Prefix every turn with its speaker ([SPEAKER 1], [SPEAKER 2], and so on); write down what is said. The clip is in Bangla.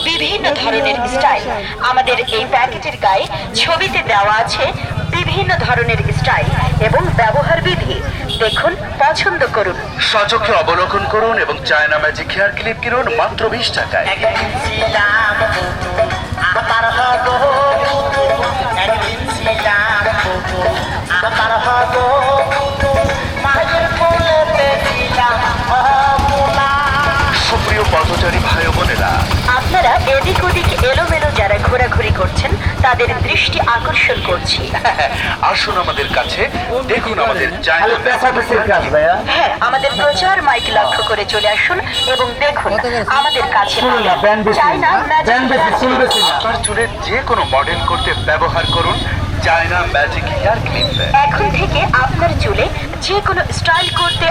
[SPEAKER 1] বিভিন্ন ধরনের স্টাইল। আমাদের এই প্যাকেটের গায়ে ছবিতে দেওয়া আছে বিভিন্ন ধরনের স্টাইল এবং ব্যবহার বিধি। দেখুন, পছন্দ করুন,
[SPEAKER 2] সচক্ষে অবলোকন করুন এবং চায়না ম্যাজিক হেয়ার ক্লিপ কিনুন মাত্র 20 টাকায়। সুপ্রিয় পথচারী ভাই ও বোনেরা,
[SPEAKER 1] আপনারা এদিক ওদিক এলোমেলো যারা ঘোরাঘুরি করছেন তাদের দৃষ্টি আকর্ষণ করছি।
[SPEAKER 2] আসুন আমাদের কাছে, দেখুন আমাদের চায়না
[SPEAKER 1] হ্যাঁ, আমাদের প্রচার মাইক লক্ষ্য করে চলে আসুন এবং দেখুন আমাদের কাছে চায়না
[SPEAKER 2] আপনার চুলের যে কোনো মডেল করতে ব্যবহার করুন চায়না ম্যাজিক হেয়ার ক্লিপ।
[SPEAKER 1] এখন থেকে আপনার চুলে যে কোনো স্টাইল করতে